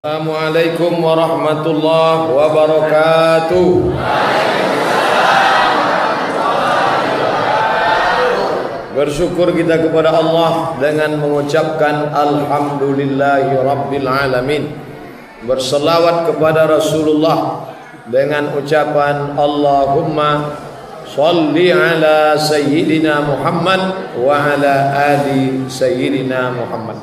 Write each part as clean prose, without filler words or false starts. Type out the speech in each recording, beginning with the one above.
Assalamualaikum warahmatullahi wabarakatuh. Bersyukur kita kepada Allah dengan mengucapkan Alhamdulillahi Rabbil Alamin. Berselawat kepada Rasulullah dengan ucapan Allahumma salli ala Sayyidina Muhammad wa ala ali Sayyidina Muhammad.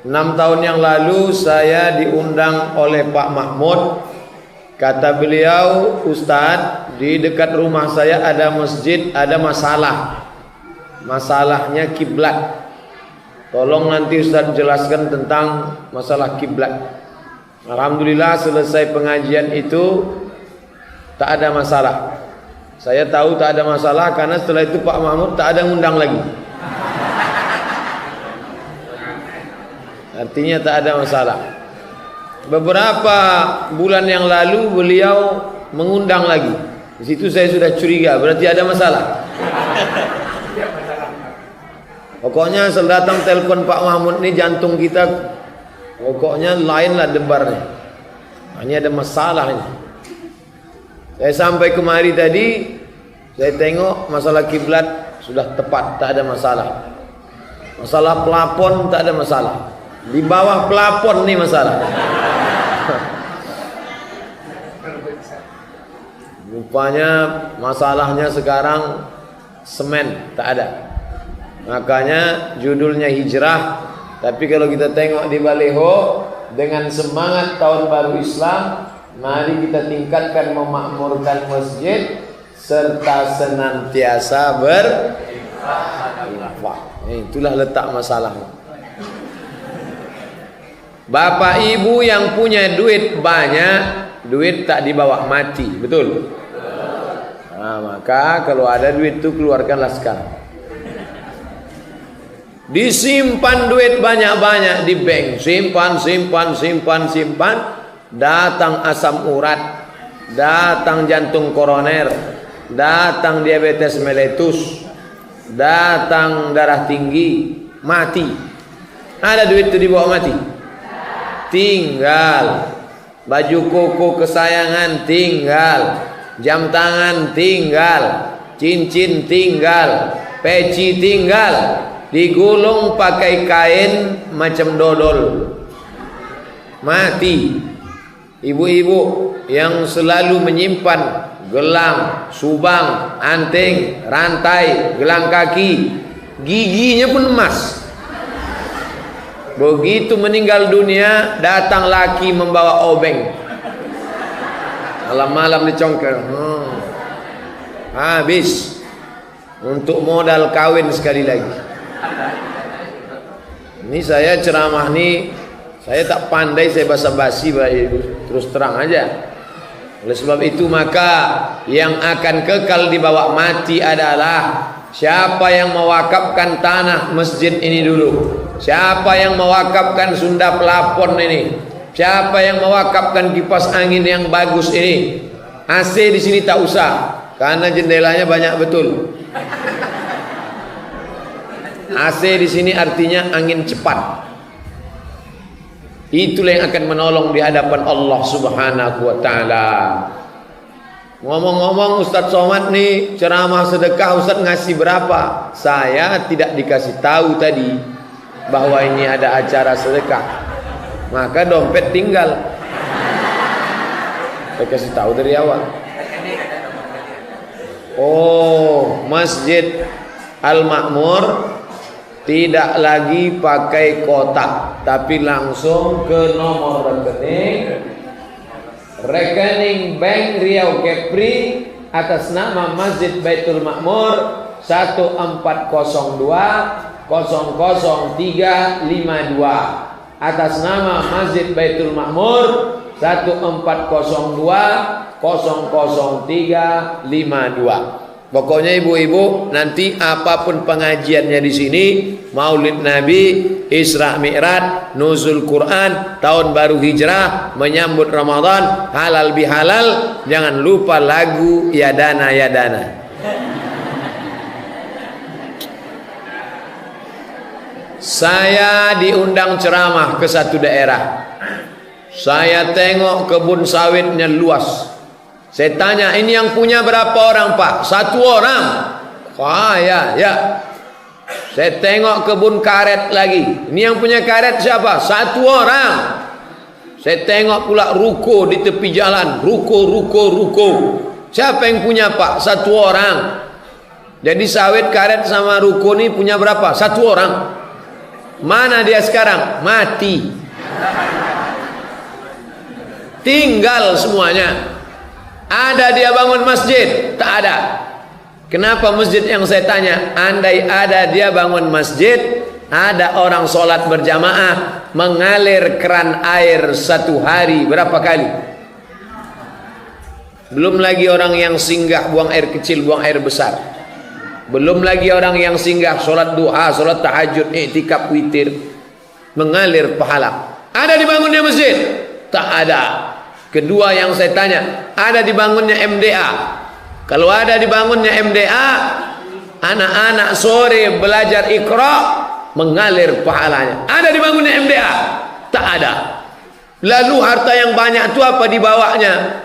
6 tahun yang lalu saya diundang oleh Pak Mahmud. Kata beliau, Ustadz, di dekat rumah saya ada masjid, ada masalah. Masalahnya kiblat. Tolong nanti Ustadz jelaskan tentang masalah kiblat. Alhamdulillah selesai pengajian itu tak ada masalah. Saya tahu tak ada masalah karena setelah itu Pak Mahmud tak ada ngundang lagi. Artinya tak ada masalah. Beberapa bulan yang lalu beliau mengundang lagi. Di situ saya sudah curiga, berarti ada masalah. Pokoknya setelah datang telepon Pak Mahmud ini jantung kita pokoknya lainlah debarnya. Ini ada masalah ini. Saya sampai kemari tadi, saya tengok masalah kiblat sudah tepat, tak ada masalah. Masalah pelapon tak ada masalah. Di bawah pelapon nih masalah. Rupanya masalahnya sekarang semen tak ada. Makanya judulnya hijrah. Tapi kalau kita tengok di baliho dengan semangat tahun baru Islam, mari kita tingkatkan memakmurkan masjid serta senantiasa berinfak. Itulah letak masalahnya. Bapak ibu yang punya duit banyak, duit tak dibawa mati, betul? Nah, maka kalau ada duit itu keluarkanlah sekarang. Disimpan duit banyak-banyak di bank, simpan. Datang asam urat, datang jantung koroner, datang diabetes meletus, datang darah tinggi, mati. Ada duit itu dibawa mati. Tinggal baju koko kesayangan, tinggal jam tangan, tinggal cincin, tinggal peci, tinggal digulung pakai kain macam dodol, mati. Ibu-ibu yang selalu menyimpan gelang, subang, anting, rantai, gelang kaki, giginya pun emas. Begitu meninggal dunia, datang laki membawa obeng. Malam-malam dicongkel. Habis untuk modal kawin sekali lagi. Ini saya ceramah nih, saya tak pandai, saya basa-basi, terus terang aja. Oleh sebab itu maka yang akan kekal dibawa mati adalah siapa yang mewakafkan tanah masjid ini dulu. Siapa yang mewakafkan Sunda pelapon ini? Siapa yang mewakafkan kipas angin yang bagus ini? AC di sini tak usah, karena jendelanya banyak betul. AC di sini artinya angin cepat. Itulah yang akan menolong di hadapan Allah Subhanahu wa taala. Ngomong-ngomong, Ustadz Somad nih ceramah sedekah, Ustadz ngasih berapa? Saya tidak dikasih tahu tadi bahwa ini ada acara sedekah, maka dompet tinggal. Saya kasih tahu dari awal. Oh, Masjid Al-Makmur tidak lagi pakai kotak, tapi langsung ke nomor rekening Bank Riau Kepri atas nama Masjid Baitul Makmur 1402 00352 atas nama Masjid Baitul Makmur 1402 00352. Pokoknya ibu-ibu nanti apapun pengajiannya di sini, Maulid Nabi, Isra Mi'raj, Nuzul Quran, tahun baru hijrah, menyambut Ramadan, halal bihalal, jangan lupa lagu Yadana Yadana. Saya diundang ceramah ke satu daerah. Saya tengok kebun sawitnya luas. Saya tanya, ini yang punya berapa orang Pak? 1 orang. Ya. Saya tengok kebun karet lagi. Ini yang punya karet siapa? 1 orang. Saya tengok pula ruko di tepi jalan. Ruko. Siapa yang punya Pak? 1 orang. Jadi sawit, karet sama ruko ini punya berapa? 1 orang. Mana dia sekarang? Mati. Tinggal semuanya. Ada dia bangun masjid? Tak ada. Kenapa masjid yang saya tanya? Andai ada dia bangun masjid, ada orang sholat berjamaah, mengalir keran air 1 hari berapa kali? Belum lagi orang yang singgah buang air kecil, buang air besar. Belum lagi orang yang singgah sholat duha, sholat tahajud, iktikaf, witir, mengalir pahala. Ada dibangunnya masjid? Tak ada. Kedua yang saya tanya, ada dibangunnya MDA? Kalau ada dibangunnya MDA, anak-anak sore belajar Iqra, mengalir pahalanya. Ada dibangunnya MDA? Tak ada. Lalu harta yang banyak itu apa dibawanya?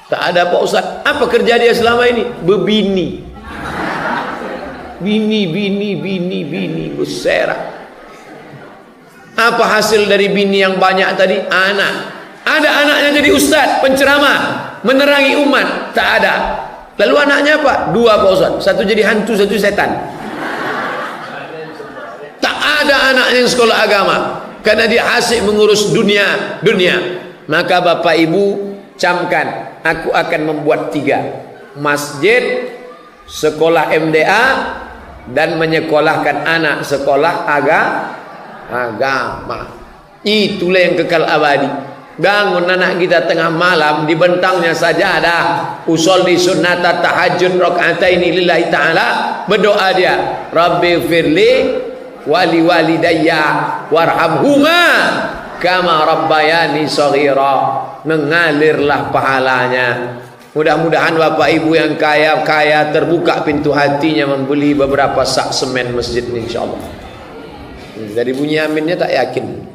Tak ada Pak Ustaz. Apa kerja dia selama ini? Bebini. Bini berserak. Apa hasil dari bini yang banyak tadi? Anak. Ada anaknya jadi ustaz, penceramah, menerangi umat. Tak ada. Lalu anaknya apa? 2 Pak Ustaz. 1 jadi hantu, 1 setan. Tak ada anaknya yang sekolah agama, karena dia asyik mengurus dunia. Maka Bapak Ibu camkan, aku akan membuat 3. Masjid, sekolah MDA, dan menyekolahkan anak sekolah agama. Itulah yang kekal abadi. Bangun anak kita tengah malam, dibentangnya sajadah, usolli sunnata tahajud rakaataini lillahi ta'ala, berdoa dia, Rabbi firli wali walidayya warhamhuma kama rabbayani shaghira. Mengalirlah pahalanya. Mudah-mudahan Bapak Ibu yang kaya-kaya terbuka pintu hatinya membeli beberapa sak semen masjid ini, insyaallah. Dari bunyi aminnya tak yakin.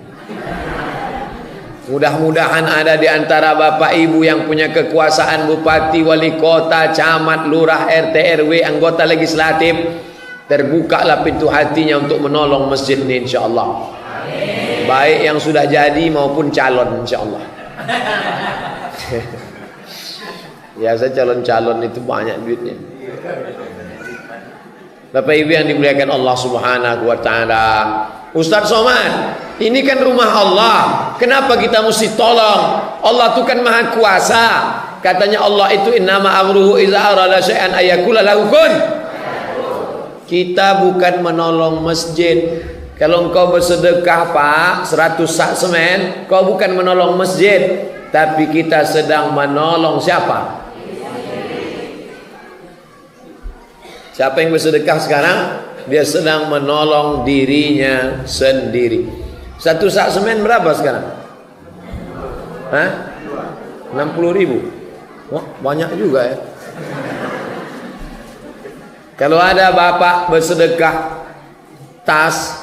Mudah-mudahan ada di antara Bapak Ibu yang punya kekuasaan, bupati, wali kota, camat, lurah, RT, RW, anggota legislatif, terbukalah pintu hatinya untuk menolong masjid ini, insyaallah. Baik yang sudah jadi maupun calon, insyaallah. Biasa calon-calon itu banyak duitnya. Bapak Ibu yang dimuliakan Allah Subhanahu wa taala. Ustaz Somad, ini kan rumah Allah. Kenapa kita mesti tolong? Allah itu kan maha kuasa. Katanya Allah itu innama amruhu iza arada syai'an ayakula lahu kun. Kita bukan menolong masjid. Kalau engkau bersedekah Pak 100 sak semen, kau bukan menolong masjid, tapi kita sedang menolong siapa? Siapa yang bersedekah sekarang? Dia sedang menolong dirinya sendiri. 1 sak semen berapa sekarang? 60.000. Wah, banyak juga ya. Kalau ada bapak bersedekah tas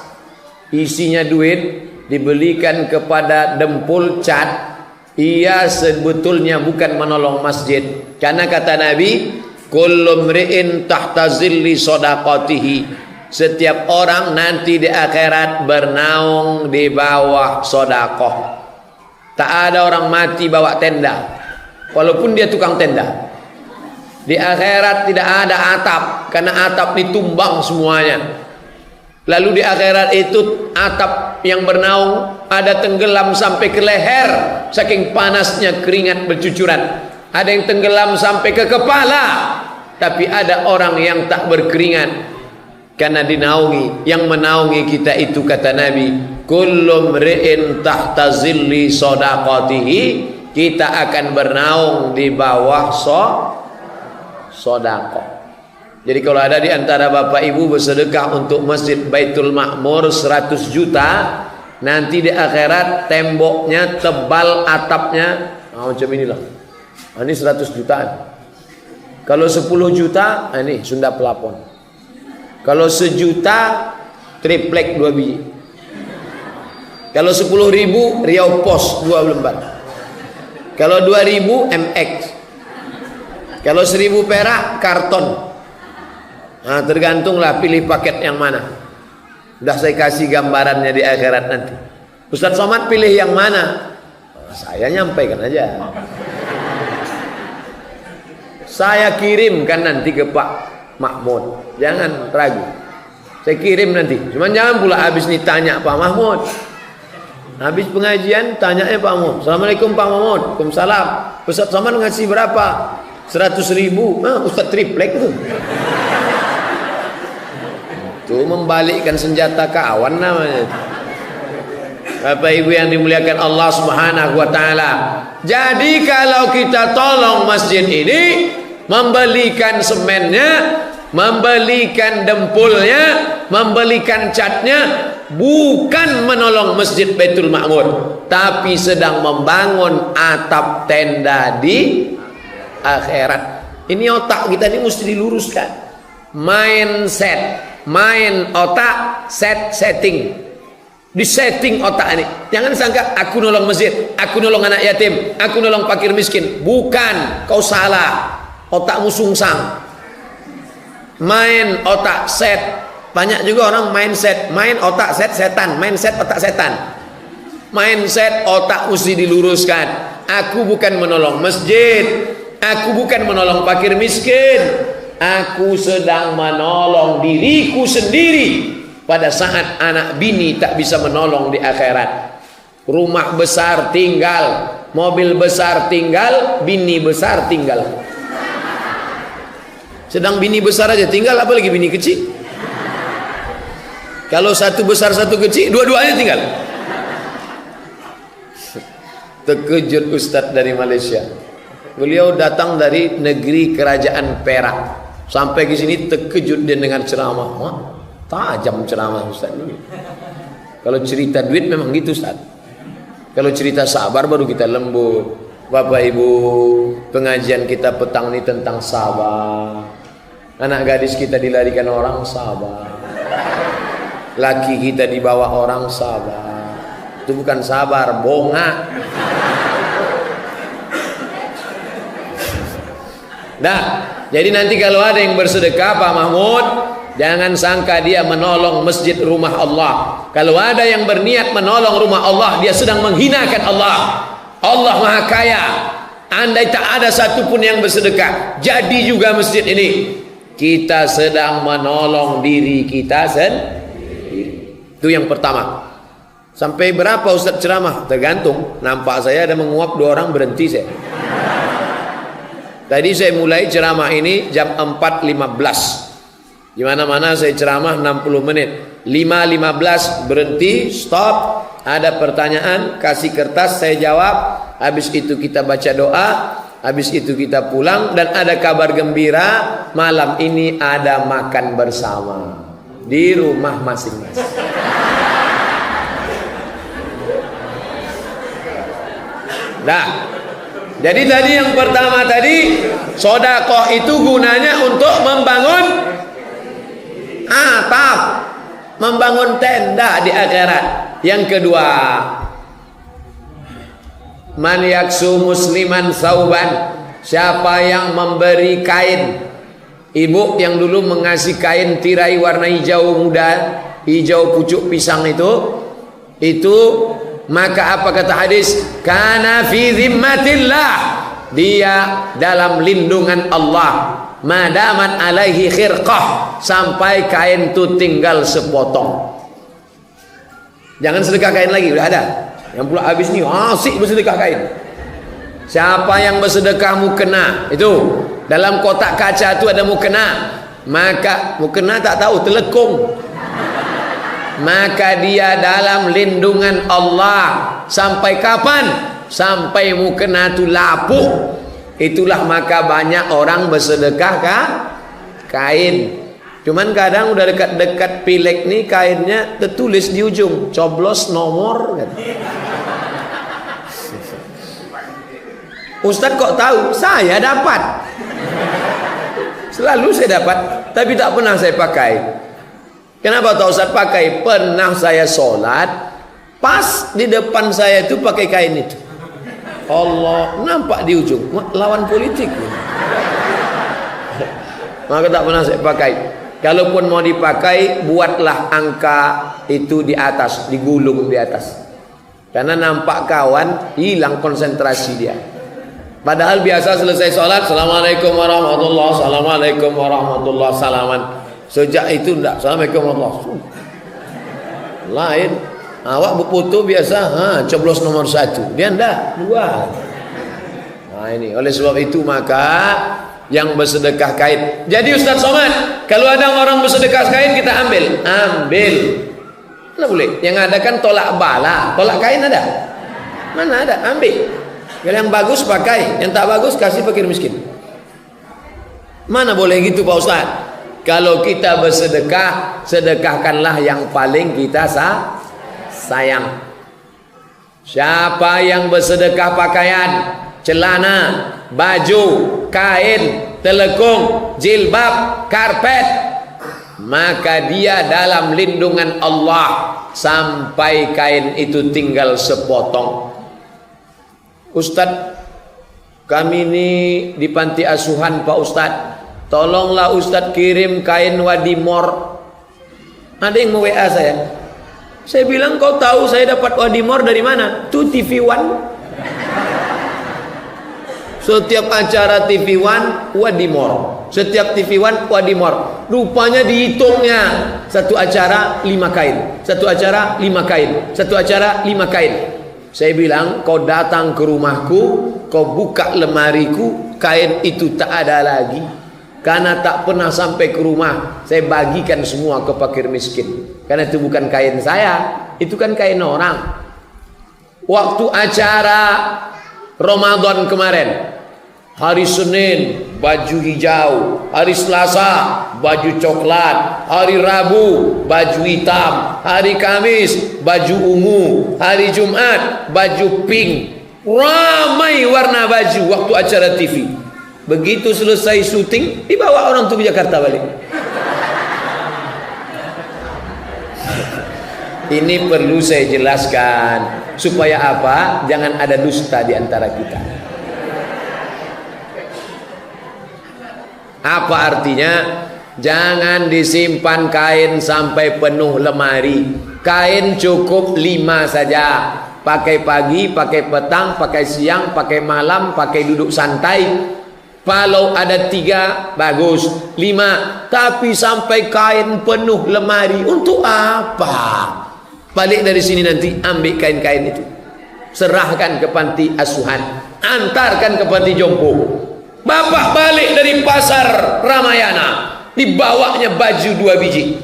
isinya duit, dibelikan kepada dempul cat, ia sebetulnya bukan menolong masjid. Karena kata Nabi, kullu mri'in tahta zilli shadaqatihi. Setiap orang nanti di akhirat bernaung di bawah sedekah. Tak ada orang mati bawa tenda, walaupun dia tukang tenda. Di akhirat tidak ada atap, karena atap ditumbang semuanya. Lalu di akhirat itu atap yang bernaung ada tenggelam sampai ke leher, saking panasnya keringat bercucuran. Ada yang tenggelam sampai ke kepala, tapi ada orang yang tak berkeringat karena dinaungi. Yang menaungi kita itu kata Nabi, kullu mri'in tahta zilli shadaqatihi. Kita akan bernaung di bawah sedekah. Jadi kalau ada di antara Bapak Ibu bersedekah untuk Masjid Baitul Ma'mur 100 juta, nanti di akhirat temboknya tebal, atapnya macam inilah. Ini 100 jutaan. Kalau 10 juta, ini Sunda Pelapon. Kalau 1 juta, triplek 2 biji. Kalau 10.000 Riau Pos 2 lembar. Kalau 2.000 MX. Kalau 1.000 perak karton. Nah, tergantunglah pilih paket yang mana. Udah saya kasih gambarannya di akhirat nanti. Ustaz Somad pilih yang mana? Saya nyampaikan aja. Saya kirimkan nanti ke Pak Mahmud. Jangan ragu. Saya kirim nanti. Cuman jangan pula habis nih tanya Pak Mahmud. Habis pengajian tanyanya Pak Mahmud. Assalamualaikum Pak Mahmud. Waalaikumsalam. Ustaz Somad ngasih berapa? 100.000. Ustaz triplek itu. Itu membalikkan senjata kawan namanya. Bapak Ibu yang dimuliakan Allah Subhanahu wa taala. Jadi kalau kita tolong masjid ini, membelikan semennya, membelikan dempulnya, membelikan catnya, bukan menolong Masjid Baitul Ma'mur, tapi sedang membangun atap tenda di akhirat. Ini otak kita ini mesti diluruskan. Mindset, main otak, setting. Disetting otak ini. Jangan sangka aku nolong masjid, aku nolong anak yatim, aku nolong fakir miskin. Bukan, kau salah. Otakmu sungsang. Main otak set. Banyak juga orang mindset, main otak set setan, mindset otak setan. Mindset otak mesti diluruskan. Aku bukan menolong masjid, aku bukan menolong fakir miskin. Aku sedang menolong diriku sendiri. Pada saat anak bini tak bisa menolong di akhirat. Rumah besar tinggal, mobil besar tinggal, bini besar tinggal. Sedang bini besar aja tinggal, apalagi bini kecil. Kalau satu besar satu kecil, dua-duanya tinggal. Terkejut Ustadz dari Malaysia. Beliau datang dari negeri kerajaan Perak. Sampai ke sini terkejut dia dengan ceramah. Tajam ceramah Ustaz ini. Kalau cerita duit memang gitu Ustaz. Kalau cerita sabar baru kita lembut. Bapak Ibu, pengajian kita petang ini tentang sabar. Anak gadis kita dilarikan orang, sabar. Laki kita dibawa orang, sabar. Itu bukan sabar, bongak. Nah, jadi nanti kalau ada yang bersedekah Pak Mahmud, jangan sangka dia menolong masjid rumah Allah. Kalau ada yang berniat menolong rumah Allah, dia sedang menghinakan Allah. Allah Maha Kaya. Andai tak ada satupun yang bersedekah, jadi juga masjid ini. Kita sedang menolong diri kita sendiri. Itu yang pertama. Sampai berapa Ustaz ceramah? Tergantung. Nampak saya ada menguap 2 orang, berhenti saya. Tadi saya mulai ceramah ini jam 4.15. Di mana-mana saya ceramah 60 menit. 5.15 berhenti, stop. Ada pertanyaan, kasih kertas, saya jawab. Habis itu kita baca doa. Habis itu kita pulang. Dan ada kabar gembira, malam ini ada makan bersama di rumah masing-masing. Nah, jadi tadi yang pertama tadi, sedekah itu gunanya untuk membangun atap, membangun tenda di akhirat. Yang kedua, man yaksu musliman sauban, siapa yang memberi kain. Ibu yang dulu mengasih kain tirai warna hijau muda, hijau pucuk pisang itu maka apa kata hadis? Kana fi zimmatillah, dia dalam lindungan Allah. Madaman alaihi khirqah, sampai kain itu tinggal sepotong. Jangan sedekah kain lagi, udah ada. Yang pula habis nih asik bersedekah kain. Siapa yang bersedekah mukena, itu dalam kotak kaca itu ada mukena. Maka mukena tak tahu, telekung. Maka dia dalam lindungan Allah. Sampai kapan? Sampai mukena itu lapuk. Itulah maka banyak orang bersedekah kain. Cuman kadang udah dekat-dekat pilek nih, kainnya tertulis di ujung coblos nomor gitu. Ustadz kok tahu? Saya dapat. Selalu saya dapat, tapi tak pernah saya pakai. Kenapa tak Ustadz pakai? Pernah saya sholat, Pas di depan saya itu pakai kain itu. Allah, nampak di ujung lawan politik. Maka tak pernah saya pakai. Kalaupun mau dipakai, buatlah angka itu di atas, digulung di atas. Karena nampak kawan, hilang konsentrasi dia. Padahal biasa selesai sholat, Assalamualaikum warahmatullahi wabarakatuh, Assalamualaikum warahmatullahi wabarakatuh, salaman. Sejak itu enggak, Assalamualaikum warahmatullahi wabarakatuh. Lain, awak berfoto biasa, coblos nomor 1, dia enggak, 2. Nah ini, oleh sebab itu maka yang bersedekah kain. Jadi Ustaz Somad, kalau ada orang bersedekah kain kita ambil. Mana boleh? Yang ada kan tolak bala, tolak kain ada? Mana ada? Ambil. Yang bagus pakai, yang tak bagus kasih fakir miskin. Mana boleh gitu Pak Ustaz? Kalau kita bersedekah, sedekahkanlah yang paling kita sayang. Siapa yang bersedekah pakaian, celana, baju, kain, telekung, jilbab, karpet, maka dia dalam lindungan Allah sampai kain itu tinggal sepotong. Ustadz, kami ini di panti asuhan Pak Ustadz, tolonglah Ustadz kirim kain wadimor. Ada yang mau WA saya. Saya bilang, kau tahu saya dapat wadimor dari mana? Itu TV One. Setiap acara TV One wadimor, setiap TV One wadimor. Rupanya dihitungnya, satu acara 5 kain, satu acara 5 kain, satu acara 5 kain. Saya bilang, kau datang ke rumahku, kau buka lemariku, kain itu tak ada lagi. Karena tak pernah sampai ke rumah, saya bagikan semua ke fakir miskin. Karena itu bukan kain saya, itu kan kain orang. Waktu acara Ramadan kemarin, hari Senin baju hijau, hari Selasa baju coklat, hari Rabu baju hitam, hari Kamis baju ungu, hari Jumat baju pink. Ramai warna baju waktu acara TV. Begitu selesai syuting, dibawa orang tuh ke Jakarta balik. Ini perlu saya jelaskan supaya apa? Jangan ada dusta di antara kita. Apa artinya? Jangan disimpan kain sampai penuh lemari. Kain cukup 5 saja. Pakai pagi, pakai petang, pakai siang, pakai malam, pakai duduk santai. Kalau ada 3 bagus, 5. Tapi sampai kain penuh lemari, untuk apa? Balik dari sini nanti ambil kain-kain itu, serahkan ke panti asuhan, antarkan ke panti jompo. Bapak balik dari pasar Ramayana, dibawanya baju 2 biji.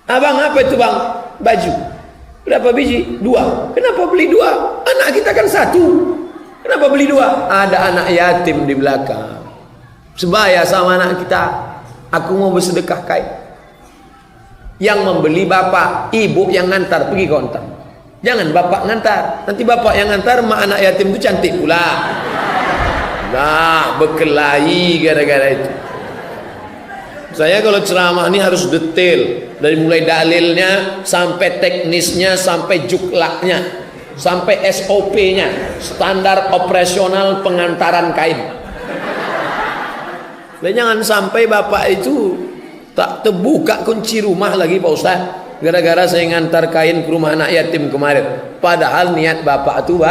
Abang, apa itu bang? Baju. Berapa biji? 2. Kenapa beli 2? Anak kita kan 1. Kenapa beli 2? Ada anak yatim di belakang, sebaya sama anak kita. Aku mau bersedekah kain. Yang membeli bapak, ibu yang ngantar pergi kontak. Jangan bapak ngantar, nanti bapak yang ngantar, mak anak yatim itu cantik pula. Nah, berkelahi gara-gara itu. Saya kalau ceramah ini harus detail, dari mulai dalilnya sampai teknisnya, sampai juklaknya, sampai SOP-nya, standar operasional pengantaran kain. Dan jangan sampai bapak itu tak terbuka kunci rumah lagi Pak Ustaz, gara-gara saya ngantar kain ke rumah anak yatim kemarin. Padahal niat bapak itu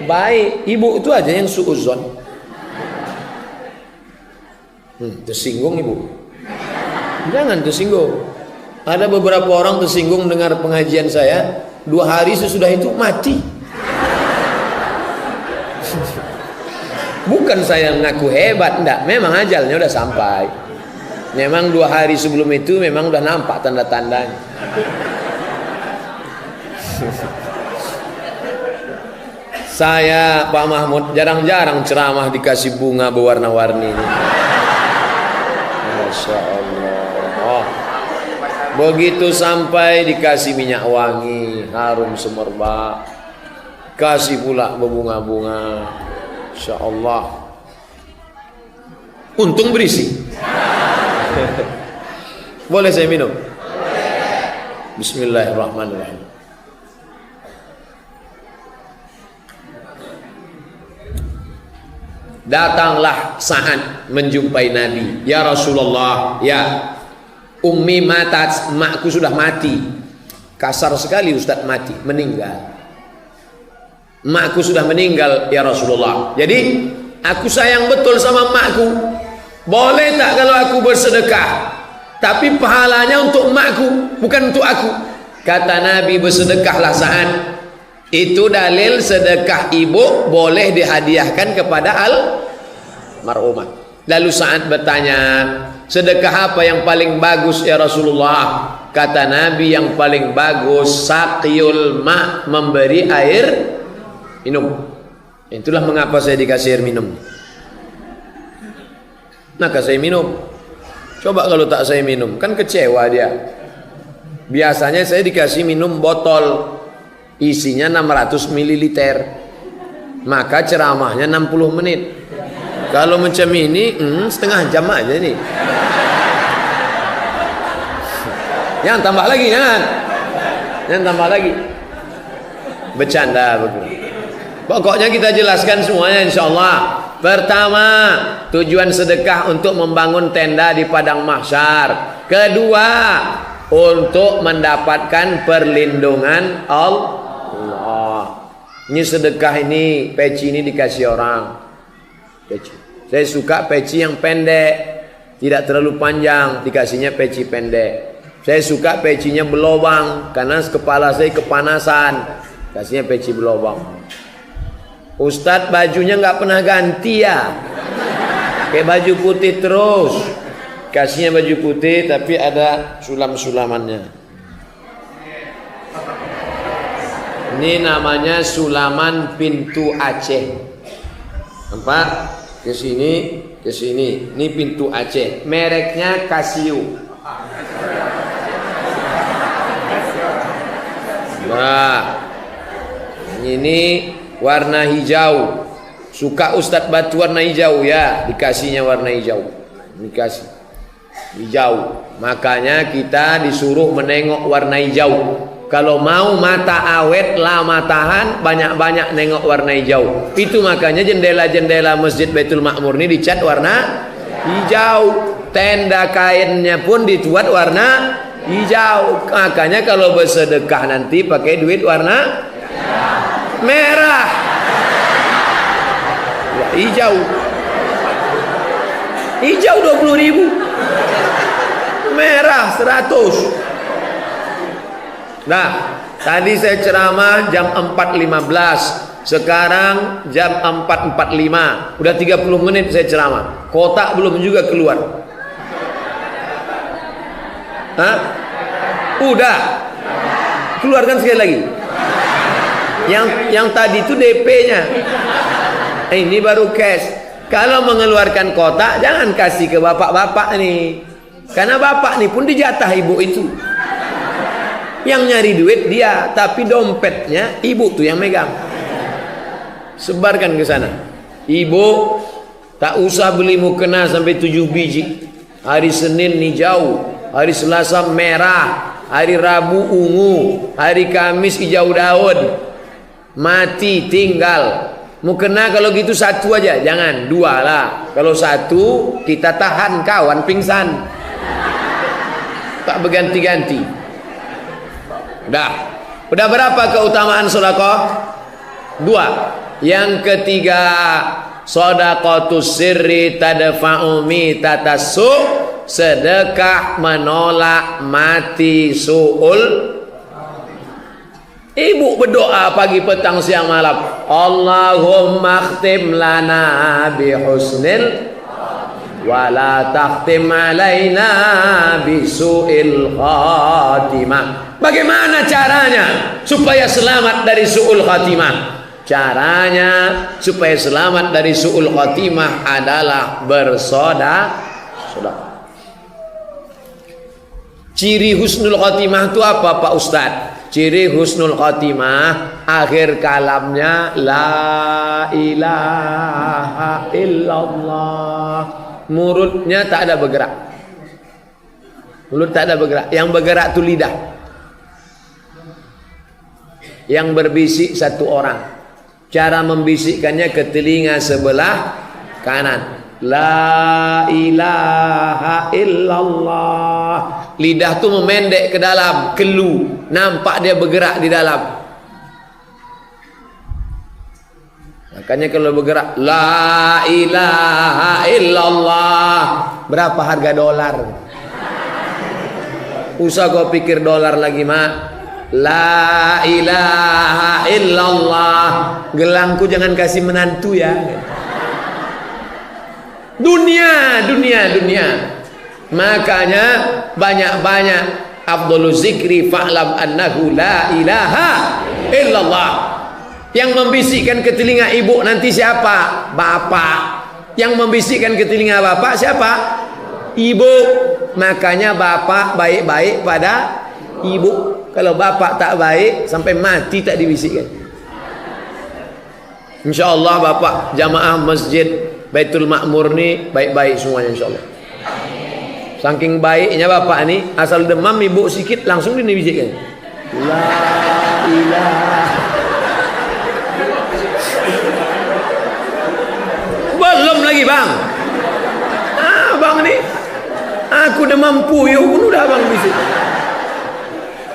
baik, ibu itu aja yang suuzon. Tersinggung ibu. Jangan tersinggung. Ada beberapa orang tersinggung dengar pengajian saya, 2 hari sesudah itu mati. Bukan saya mengaku hebat, enggak, memang ajalnya udah sampai. Memang 2 hari sebelum itu memang udah nampak tanda-tandanya. Saya Pak Mahmud jarang-jarang ceramah dikasih bunga berwarna-warni ini. Masya Allah. Begitu sampai dikasih minyak wangi, harum semerbak, kasih pula berbunga-bunga. Insya Allah. Untung berisi. Boleh saya minum? Bismillahirrahmanirrahim. Datanglah Sa'ad menjumpai Nabi. Ya Rasulullah, ya ummi matat, makku sudah mati. Kasar sekali Ustaz, mati, meninggal. Makku sudah meninggal ya Rasulullah. Jadi aku sayang betul sama makku. Boleh tak kalau aku bersedekah? Tapi pahalanya untuk makku, bukan untuk aku. Kata Nabi, bersedekahlah Sa'ad. Itu dalil sedekah ibu boleh dihadiahkan kepada al-marhumah. Lalu Sa'ad bertanya, sedekah apa yang paling bagus ya Rasulullah? Kata Nabi, yang paling bagus saqiyul ma', memberi air minum. Itulah mengapa saya dikasih air minum. Maka saya minum. Coba kalau tak saya minum, kan kecewa dia. Biasanya saya dikasih minum botol, isinya 600 ml. Maka ceramahnya 60 menit. Kalau macam ini, setengah jam aja nih. Jangan tambah lagi, jangan. Jangan tambah lagi. Bercanda betul. Pokoknya kita jelaskan semuanya insyaallah. Pertama, tujuan sedekah untuk membangun tenda di padang mahsyar. Kedua, untuk mendapatkan perlindungan Allah. Ini sedekah ini, peci ini dikasih orang. Peci. Saya suka peci yang pendek, tidak terlalu panjang, dikasihnya peci pendek. Saya suka pecinya berlobang, karena kepala saya kepanasan, kasihnya peci berlobang. Ustadz bajunya nggak pernah ganti ya, kayak baju putih terus. Kasihnya baju putih tapi ada sulam-sulamannya. Ini namanya sulaman pintu Aceh. Nampak? Ke sini, ke sini. Ini pintu Aceh. Mereknya Casio. Nah, ini warna hijau. Suka Ustadz batu warna hijau ya, dikasihnya warna hijau. Dikasih hijau. Makanya kita disuruh menengok warna hijau. Kalau mau mata awet, lama tahan, banyak-banyak nengok warna hijau. Itu makanya jendela-jendela Masjid Baitul Ma'mur ini dicat warna hijau. Tenda kainnya pun dibuat warna hijau. Makanya kalau bersedekah nanti pakai duit warna merah. Ya, hijau. Hijau 20.000. Merah 100. Nah, tadi saya ceramah jam 4.15. Sekarang jam 4.45. Udah 30 menit saya ceramah. Kotak belum juga keluar. Hah? Udah. Keluarkan sekali lagi. Yang tadi itu DP-nya. Ini baru cash. Kalau mengeluarkan kotak, jangan kasih ke bapak-bapak nih. Karena bapak nih pun dijatah ibu itu. Yang nyari duit dia, tapi dompetnya ibu tuh yang megang. Sebarkan ke sana. Ibu tak usah beli mukena sampai 7 biji. Hari Senin hijau, hari Selasa merah, hari Rabu ungu, hari Kamis hijau daun. Mati tinggal. Mukena kalau gitu 1 aja, jangan 2 lah. Kalau 1 kita tahan kawan pingsan. Tak berganti-ganti. Udah berapa keutamaan sedekah? 2. Yang ketiga, sedaqatus sirri tadfa'u mitatassu, sedekah menolak mati su'ul. Ibu berdoa pagi petang siang malam, Allahumma khtim lana bi husnil wala takhtim alaina bisu'il khatimah. Bagaimana caranya supaya selamat dari su'ul khatimah? Caranya supaya selamat dari su'ul khatimah adalah bersedekah. Ciri husnul khatimah itu apa Pak Ustadz? Ciri husnul khatimah akhir kalamnya la ilaha illallah. Mulutnya tak ada bergerak. Mulut tak ada bergerak. Yang bergerak itu lidah. Yang berbisik 1 orang. Cara membisikkannya ke telinga sebelah kanan. La ilaha illallah. Lidah tu memendek ke dalam, kelu, nampak dia bergerak di dalam. Makanya kalau bergerak la ilaha illallah, berapa harga dolar? Usah kau pikir dolar lagi, mak. La ilaha illallah. Gelangku jangan kasih menantu ya. Dunia. Makanya banyak-banyak afdhalu zikri fa'lam annahu la ilaha illallah. Yang membisikkan ke telinga ibu nanti siapa? Bapak. Yang membisikkan ke telinga bapak siapa? Ibu. Makanya bapak baik-baik pada ibu. Kalau bapak tak baik sampai mati tak dibisikkan. InsyaAllah bapak jamaah masjid Baitul Makmur ni baik-baik semuanya insyaAllah. Saking baiknya bapak ni, asal demam ibu sikit langsung dibisikkan. La ilaha. Belum lagi bang. Bang ni, aku demam puyuh pun udah bang bisik.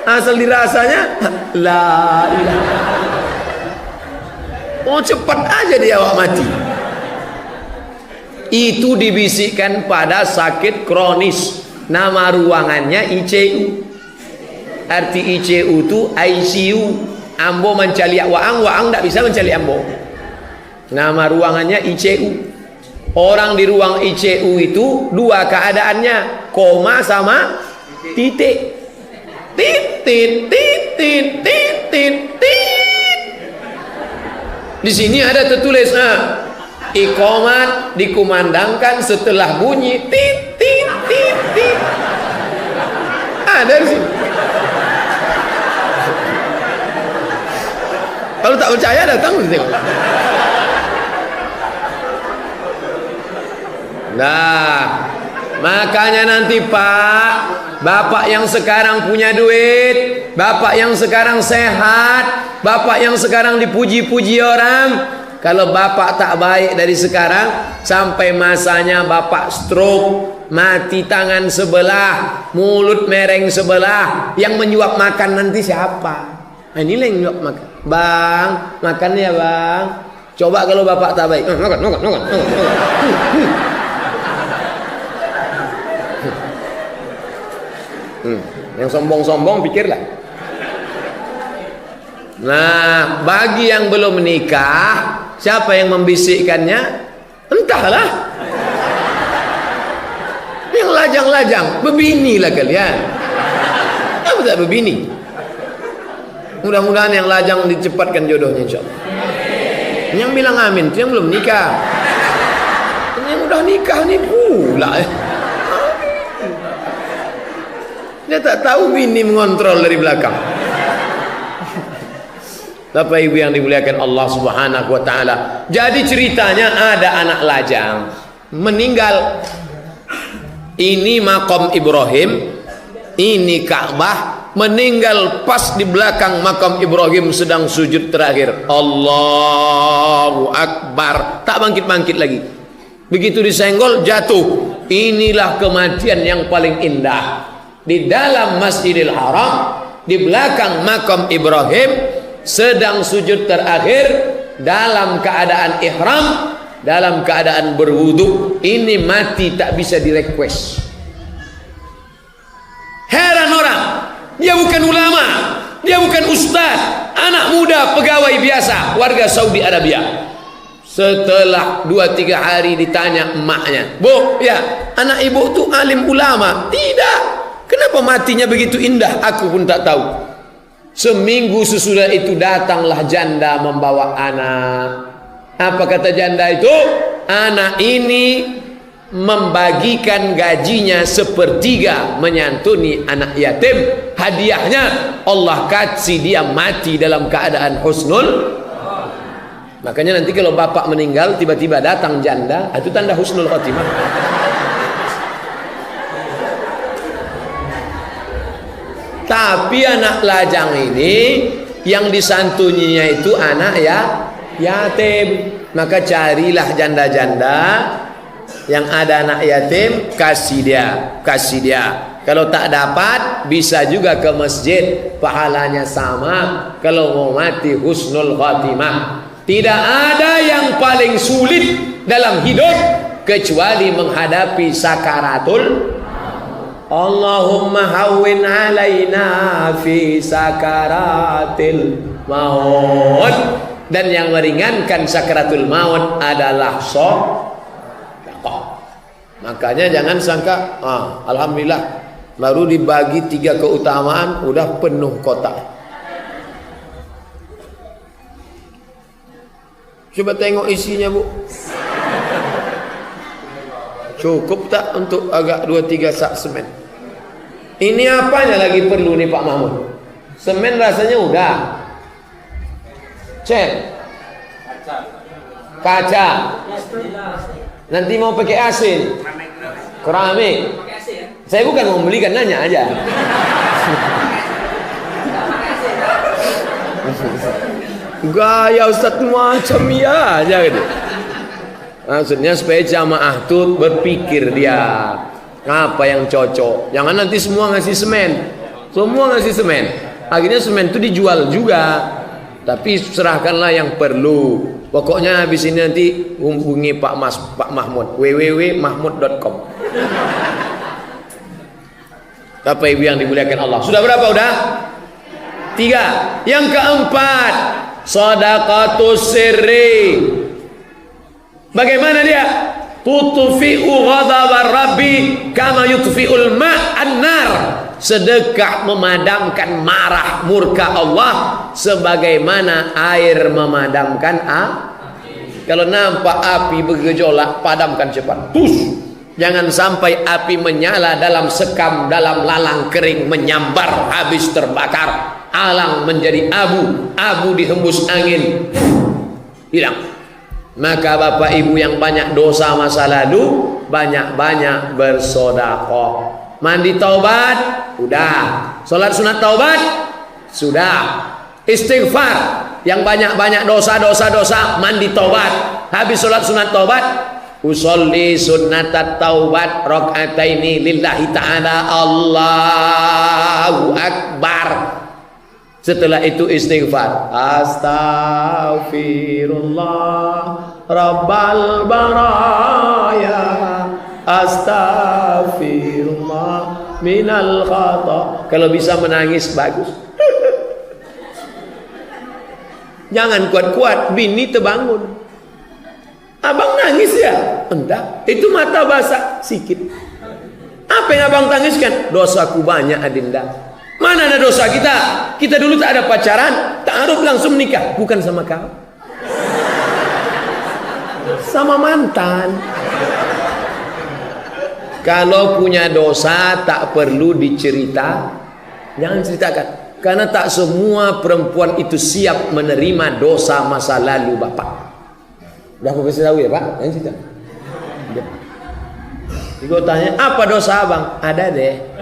Asal dirasanya la ilaha. Oh cepat aja dia awak mati. Itu dibisikkan pada sakit kronis. Nama ruangannya ICU. Arti ICU itu ICU. Ambo mencaliak waang, waang tak bisa mencaliak ambo. Nama ruangannya ICU. Orang di ruang ICU itu dua keadaannya, koma sama titik. Titit, titit, titit, titit. Di sini ada tertulis, iqamat dikumandangkan setelah bunyi tit tit tit tit. Ada di sini. Kalau tak percaya datang tengok. Nah, makanya nanti Pak, bapak yang sekarang punya duit, bapak yang sekarang sehat, bapak yang sekarang dipuji-puji orang, kalau bapak tak baik dari sekarang sampai masanya bapak stroke, mati tangan sebelah, mulut mereng sebelah, yang menyuap makan nanti siapa? Nah, ini yang menyuap makan. Bang, makan ya bang. Coba kalau bapak tak baik, makan. Yang sombong-sombong pikirlah. Nah, bagi yang belum menikah, siapa yang membisikkannya? Entahlah. Yang lajang-lajang, bebinilah kalian. Apa tak bebini? Mudah-mudahan yang lajang dicepatkan jodohnya insyaallah. Yang bilang amin itu yang belum nikah. Yang udah nikah nih pula. Dia tak tahu bini mengontrol dari belakang. Bapak ibu yang dimuliakan Allah subhanahu wa ta'ala. Jadi ceritanya ada anak lajang meninggal. Ini makam Ibrahim, ini Ka'bah. Meninggal pas di belakang makam Ibrahim sedang sujud terakhir. Allahu Akbar. Tak bangkit-bangkit lagi. Begitu disenggol jatuh. Inilah kematian yang paling indah. Di dalam Masjidil Haram, di belakang makam Ibrahim, sedang sujud terakhir dalam keadaan ihram, dalam keadaan berwudu. Ini mati tak bisa direquest. Heran orang, dia bukan ulama, dia bukan ustaz, anak muda pegawai biasa warga Saudi Arabia. Setelah 2-3 hari ditanya emaknya, "Bu, ya, anak ibu tu alim ulama?" "Tidak." "Kenapa matinya begitu indah?" "Aku pun tak tahu." Seminggu sesudah itu datanglah janda membawa anak. Apa kata janda itu? Anak ini membagikan gajinya sepertiga menyantuni anak yatim. Hadiahnya Allah kasih dia mati dalam keadaan husnul. Makanya nanti kalau bapak meninggal tiba-tiba datang janda, itu tanda husnul khotimah. Tapi anak lajang ini yang disantuninya itu anak ya yatim. Maka carilah janda-janda yang ada anak yatim, kasih dia. Kalau tak dapat, bisa juga ke masjid, pahalanya sama. Kalau mau mati husnul khatimah. Tidak ada yang paling sulit dalam hidup kecuali menghadapi sakaratul. Allahumma hawwin alaina fi sakaratil maut. Dan yang meringankan sakaratul maut adalah sedekah. Makanya jangan sangka, alhamdulillah baru dibagi 3 keutamaan udah penuh kotak. Coba tengok isinya, Bu. Cukup tak untuk agak 2-3 sak semen? Ini apanya lagi perlu nih Pak Mahmud? Semen rasanya udah. Cat, kaca, nanti mau pakai asin, keramik. Saya bukan mau belikan, nanya aja. Gaya Ustaz macam ya aja gitu. Maksudnya supaya jamaah tuh berpikir dia apa yang cocok. Jangan nanti semua ngasih semen. Akhirnya semen itu dijual juga. Tapi serahkanlah yang perlu. Pokoknya habis ini nanti hubungi Pak Mahmud, www.mahmud.com. Bapak Ibu yang dimuliakan Allah. Sudah berapa udah? 3. Yang keempat, shadaqatus sirri. Bagaimana dia? Tutfi'u ghadabar rabbi kama yutfi'ul ma'an nar. Sedekah memadamkan marah murka Allah sebagaimana air memadamkan api. Kalau nampak api bergejolak, padamkan cepat. Push. Jangan sampai api menyala dalam sekam, dalam lalang kering, menyambar, habis terbakar. Alang menjadi abu dihembus angin, hilang. Maka Bapak Ibu yang banyak dosa masa lalu, banyak-banyak bersedekah. Mandi taubat, udah. Salat sunat taubat, sudah. Istighfar, yang banyak-banyak dosa, mandi taubat. Habis salat sunat taubat, usolli sunnatat taubat rakaataini lillahi ta'ala, Allahu akbar. Setelah itu istighfar, astaghfirullah rabbal baraya, astaghfirullah minal khata. Kalau bisa menangis bagus. Jangan kuat-kuat, bini terbangun. Abang nangis ya? Enggak, itu mata basah sikit. Apa yang abang tangiskan? Dosaku banyak Adinda. Mana ada dosa kita? Kita dulu tak ada pacaran, ta'aruf langsung nikah. Bukan sama kau, sama mantan. Kalau punya dosa tak perlu dicerita, jangan ceritakan. Karena tak semua perempuan itu siap menerima dosa masa lalu Bapak. Udah aku kasih tahu ya Pak, jangan cerita. Gue tanya, apa dosa abang? Ada deh.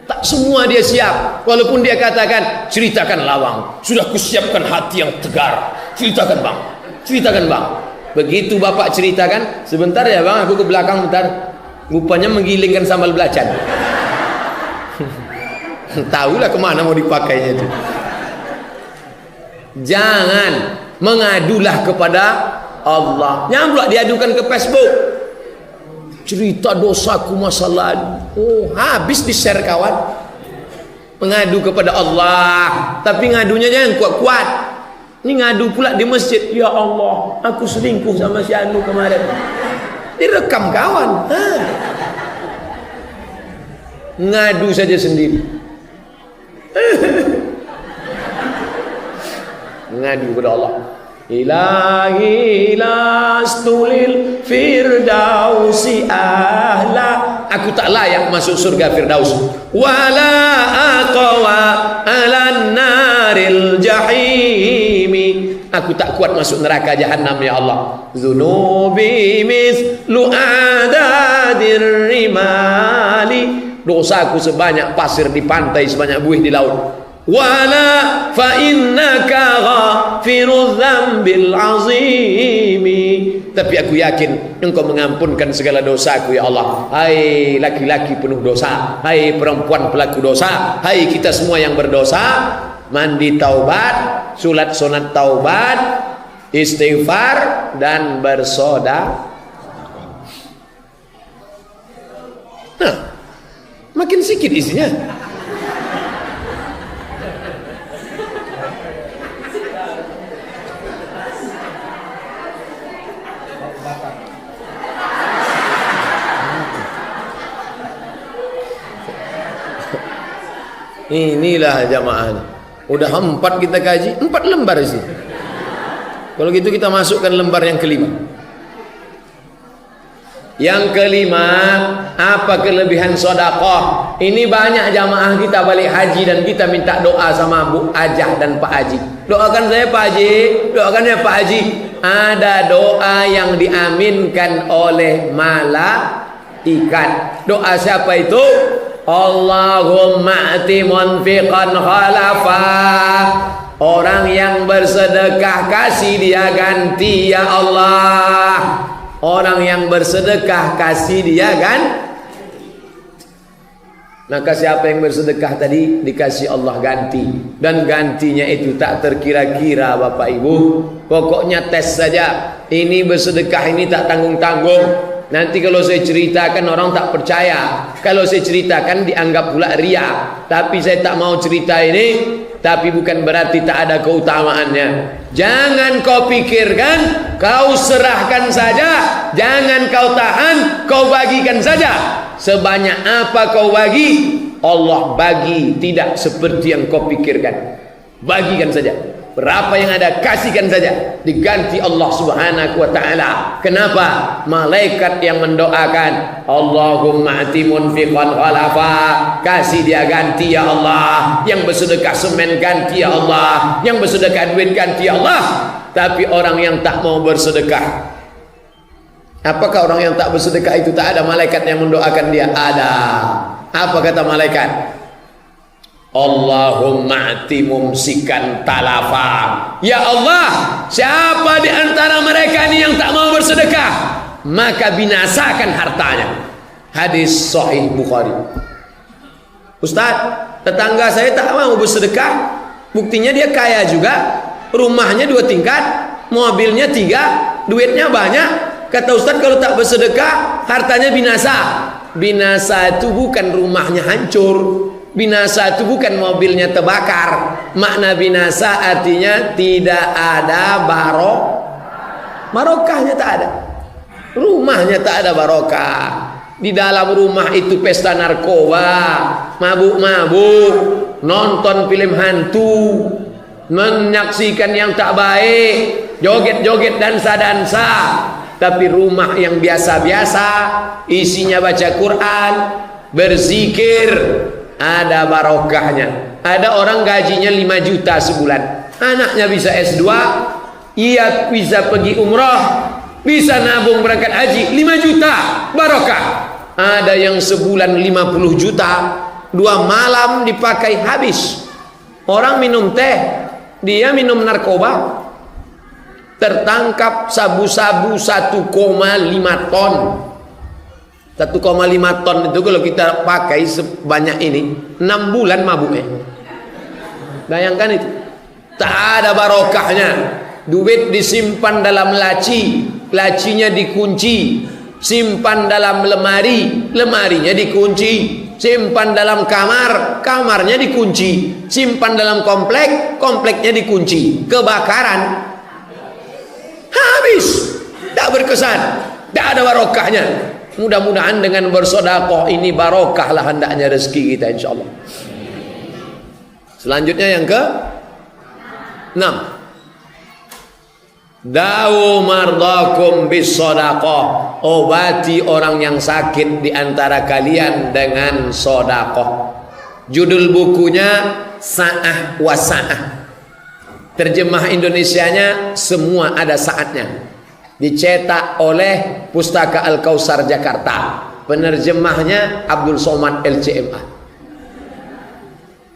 Tak semua dia siap. Walaupun dia katakan, ceritakan lawang, sudah kusiapkan hati yang tegar. Ceritakan bang. Begitu Bapak ceritakan, sebentar ya bang, aku ke belakang bentar. Rupanya menggilingkan sambal belacan. Tahulah kemana mau dipakainya itu. Jangan, mengadulah kepada Allah. Jangan pula diadukan ke Facebook. Cerita dosaku masa lalu. Oh, habis di-share kawan. Mengadu kepada Allah. Tapi ngadunya jangan kuat-kuat. Ini ngadu pula di masjid. Ya Allah, aku selingkuh sama si Anu kemarin. Direkam kawan. Ngadu saja sendiri. Ngadu kepada Allah. Ilahi lastulil firdausi ahla. Aku tak layak masuk surga Firdaus. Wala aqwa alan naril jahimi. Aku tak kuat masuk neraka jahanam ya Allah. Dzunubi mislu adadir rimali. Dosaku sebanyak pasir di pantai, sebanyak buih di laut. wala fa innaka ghafirudz dzambil azimi. Tapi aku yakin engkau mengampunkan segala dosaku ya Allah. Hai laki-laki penuh dosa, hai perempuan pelaku dosa, hai kita semua yang berdosa, mandi taubat, sulat sunat taubat, istighfar dan bersedekah. Nah, makin sedikit isinya. Inilah jamaah. Udah 4 kita kaji, 4 lembar sih. Kalau gitu kita masukkan lembar yang kelima. Yang kelima, apa kelebihan sedekah? Ini banyak jamaah kita balik haji dan kita minta doa sama Bu Ajah dan Pak Haji. Doakan saya Pak Haji, doakan ya Pak Haji. Ada doa yang diaminkan oleh malaikat. Doa siapa itu? Allahumma ati munfiqan khalafa. Orang yang bersedekah kasih dia ganti ya Allah. Orang yang bersedekah kasih dia kan. Maka siapa yang bersedekah tadi dikasih Allah ganti. Dan gantinya itu tak terkira-kira Bapak Ibu. Pokoknya tes saja. Ini bersedekah ini tak tanggung-tanggung. Nanti kalau saya ceritakan orang tak percaya. Kalau saya ceritakan dianggap pula ria. Tapi saya tak mau cerita ini. Tapi bukan berarti tak ada keutamaannya. Jangan kau pikirkan, kau serahkan saja. Jangan kau tahan, kau bagikan saja. Sebanyak apa kau bagi, Allah bagi tidak seperti yang kau pikirkan. Bagikan saja. Berapa yang ada kasihkan saja, diganti Allah Subhanahu wa taala. Kenapa? Malaikat yang mendoakan, Allahumma ati munfiqan khalafa, kasih dia ganti ya Allah. Yang bersedekah semen ganti ya Allah. Yang bersedekah duit ganti ya Allah. Tapi orang yang tak mau bersedekah, apakah orang yang tak bersedekah itu tak ada malaikat yang mendoakan dia? Ada. Apa kata malaikat? Allahumma ati mumsikan talafa. Ya Allah, siapa di antara mereka ini yang tak mau bersedekah, maka binasakan hartanya. Hadis sahih Bukhari. Ustaz, tetangga saya tak mau bersedekah. Buktinya dia kaya juga, rumahnya 2 tingkat, mobilnya 3, duitnya banyak. Kata Ustaz, kalau tak bersedekah hartanya binasa. Binasa itu bukan rumahnya hancur, binasa itu bukan mobilnya terbakar. Makna binasa artinya tidak ada barokahnya tak ada. Rumahnya tak ada barokah. Di dalam rumah itu pesta narkoba, mabuk-mabuk, nonton film hantu, menyaksikan yang tak baik, joget-joget dansa-dansa. Tapi rumah yang biasa-biasa, isinya baca Quran, berzikir, ada barokahnya. Ada orang gajinya 5 juta sebulan, anaknya bisa S2, ia bisa pergi umrah, bisa nabung berangkat haji 5 juta, barokah. Ada yang sebulan 50 juta, 2 malam dipakai habis. Orang minum teh, dia minum narkoba. Tertangkap sabu-sabu 1,5 ton. 1,5 ton itu kalau kita pakai sebanyak ini 6 bulan mabuknya. Bayangkan itu. Tak ada barokahnya. Duit disimpan dalam laci, lacinya dikunci. Simpan dalam lemari, lemarinya dikunci. Simpan dalam kamar, kamarnya dikunci. Simpan dalam komplek, kompleknya dikunci. Kebakaran, habis, tak berkesan, tak ada barokahnya. Mudah-mudahan dengan bersedekah ini barokah lah hendaknya rezeki kita insyaallah. Selanjutnya yang ke-6, Dawu mardakum bis sedekah. Obati orang yang sakit di antara kalian dengan sedekah. Judul bukunya Sa'ah wa Sa'ah. Terjemah Indonesianya semua ada saatnya. Dicetak oleh Pustaka Al-Kausar Jakarta. Penerjemahnya Abdul Somad LCMA.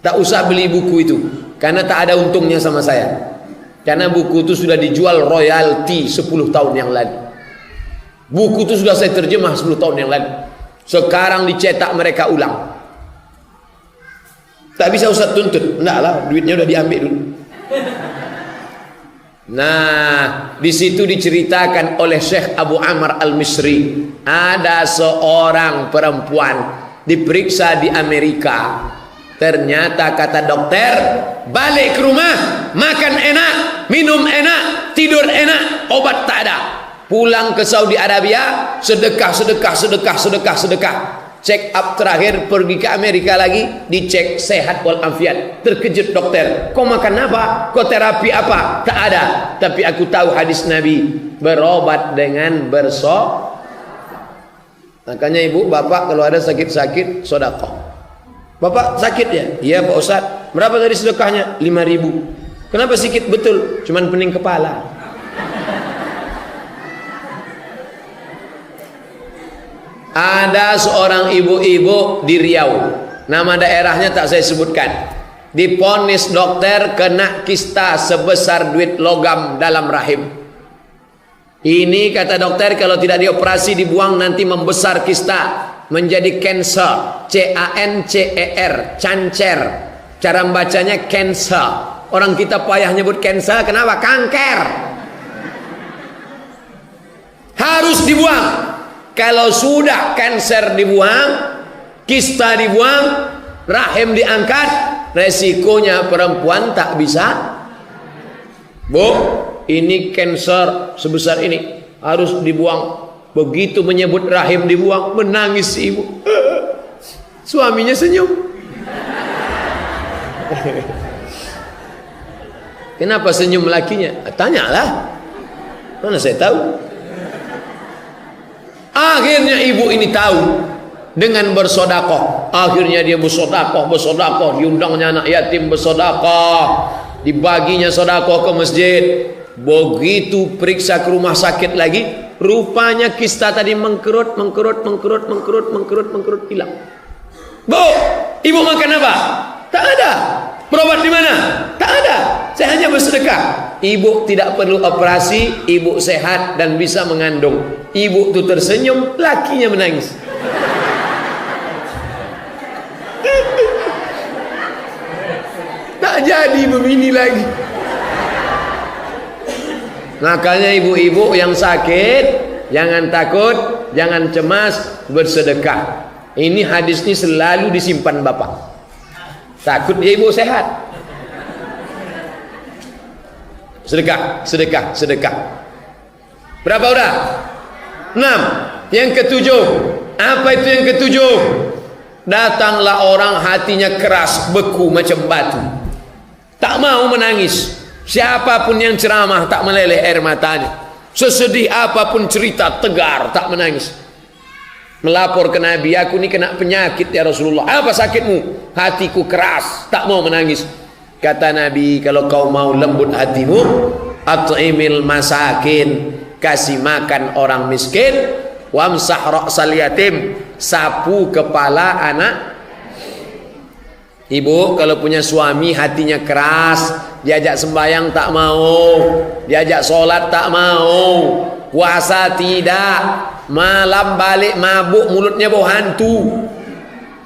Tak usah beli buku itu, karena tak ada untungnya sama saya. Karena buku itu sudah dijual royalti 10 tahun yang lalu. Buku itu sudah saya terjemah 10 tahun yang lalu. Sekarang dicetak mereka ulang. Tak bisa Ustaz tuntut. Enggak lah, duitnya udah diambil dulu. Nah, di situ diceritakan oleh Syekh Abu Amr Al-Misri, ada seorang perempuan diperiksa di Amerika. Ternyata kata dokter, balik ke rumah, makan enak, minum enak, tidur enak, obat tak ada. Pulang ke Saudi Arabia, sedekah. Check up terakhir, pergi ke Amerika lagi, dicek sehat walafiat. Terkejut dokter, kau makan apa? Kau terapi apa? Tak ada. Tapi aku tahu hadis Nabi, berobat dengan Makanya ibu, bapak kalau ada sakit-sakit, sedekah. Bapak sakit ya? Iya Pak Ustaz. Berapa tadi sedekahnya? 5.000. Kenapa sedikit? Betul, cuman pening kepala. Ada seorang ibu-ibu di Riau, nama daerahnya tak saya sebutkan, diponis dokter kena kista sebesar duit logam dalam rahim. Ini kata dokter, kalau tidak dioperasi dibuang nanti membesar kista menjadi cancer, C-A-N-C-E-R, cancer. Cara membacanya cancer. Orang kita payah nyebut cancer, kenapa? Kanker. Harus dibuang. Kalau sudah kanker dibuang, kista dibuang, rahim diangkat, resikonya perempuan tak bisa. Bu, ini kanker sebesar ini, harus dibuang. Begitu menyebut rahim dibuang, menangis ibu. Suaminya senyum. Kenapa senyum lakinya? Tanyalah. Mana saya tahu. Akhirnya ibu ini tahu dengan bersodakoh. Akhirnya dia bersodakoh. Diundangnya anak yatim bersodakoh. Dibaginya sodakoh ke masjid. Begitu periksa ke rumah sakit lagi, rupanya kista tadi mengkerut, hilang. Bu, ibu makan apa? Tak ada. Berobat di mana? Tak ada. Saya hanya bersedekah. Ibu tidak perlu operasi, ibu sehat dan bisa mengandung. Ibu itu tersenyum, lakinya menangis. Tak jadi begini lagi. Makanya ibu-ibu yang sakit, jangan takut, jangan cemas, bersedekah. Ini hadis ini selalu disimpan bapak. Takut dia ibu sehat. Sedekah. Berapa udah? 6. Yang ketujuh. Apa itu yang ketujuh? Datanglah orang hatinya keras, beku macam batu. Tak mau menangis. Siapapun yang ceramah tak meleleh air matanya. Sesedih apapun cerita, tegar, tak menangis. Melapor ke Nabi, aku ini kena penyakit ya Rasulullah. Apa sakitmu? Hatiku keras, tak mau menangis. Kata Nabi, kalau kau mau lembut hatimu, at'imil masakin, kasih makan orang miskin, wamsah ra'sal yatim, sapu kepala anak. Ibu kalau punya suami hatinya keras, diajak sembahyang tak mau, diajak sholat tak mau, puasa tidak, malam balik mabuk mulutnya bau hantu.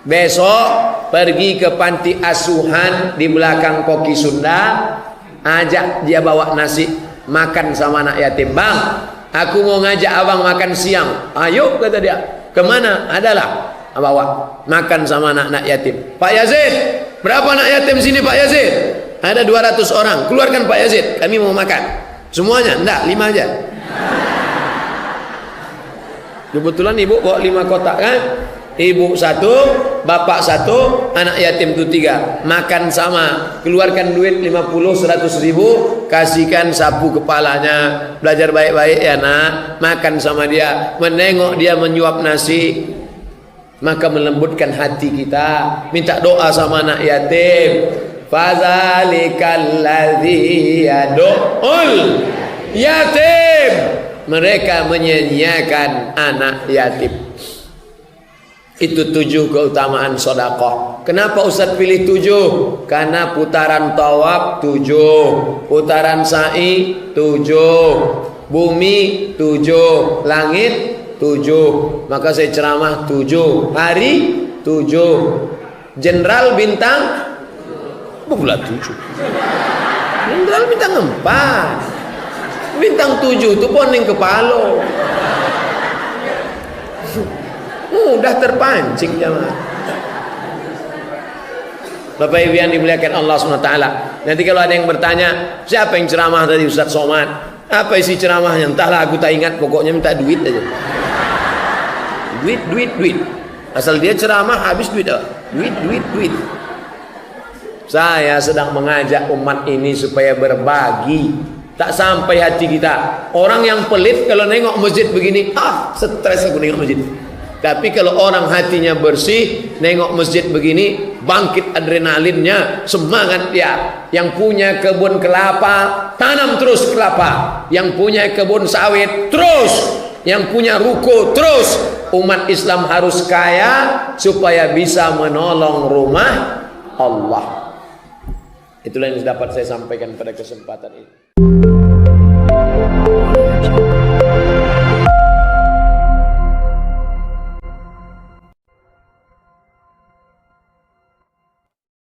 Besok pergi ke panti asuhan di belakang Koki Sunda, ajak dia bawa nasi makan sama anak yatim. Bang, aku mau ngajak abang makan siang. Ayo kata dia. Kemana? Adalah bawa makan sama anak-anak yatim. Pak Yazid, berapa anak yatim sini Pak Yazid? Ada 200 orang. Keluarkan Pak Yazid, kami mau makan. Semuanya? Enggak, 5 aja. Kebetulan ibu bawa 5 kotak kan? Ibu 1, bapak 1, anak yatim itu 3. Makan sama, keluarkan duit 50, 100 ribu, kasihkan sapu kepalanya. Belajar baik-baik ya nak. Makan sama dia, menengok dia menyuap nasi, maka melembutkan hati kita. Minta doa sama anak yatim. Fadzalikal ladzi yad'ul yatim. Mereka menyanyiakan anak yatim. Itu 7 keutamaan sedekah. Kenapa Ustaz pilih 7? Karena putaran tawaf 7, putaran sa'i 7, bumi 7, langit 7. Maka saya ceramah 7 hari 7. Jenderal bintang bulan 7. Jenderal bintang 4. Bintang 7 itu poning kepala. Mudah terpancing jemaah. Bapak Ibu yang dimuliakan Allah SWT. Nanti kalau ada yang bertanya, siapa yang ceramah tadi Ustaz Somad? Apa isi ceramahnya? Entahlah, aku tak ingat. Pokoknya minta duit aja. Duit. Asal dia ceramah habis duit. Duit. Saya sedang mengajak umat ini supaya berbagi. Tak sampai hati kita. Orang yang pelit kalau nengok masjid begini, stres aku nengok masjid. Tapi kalau orang hatinya bersih, nengok masjid begini, bangkit adrenalinnya, semangat dia. Yang punya kebun kelapa, tanam terus kelapa. Yang punya kebun sawit, terus. Yang punya ruko, terus. Umat Islam harus kaya supaya bisa menolong rumah Allah. Itulah yang dapat saya sampaikan pada kesempatan ini.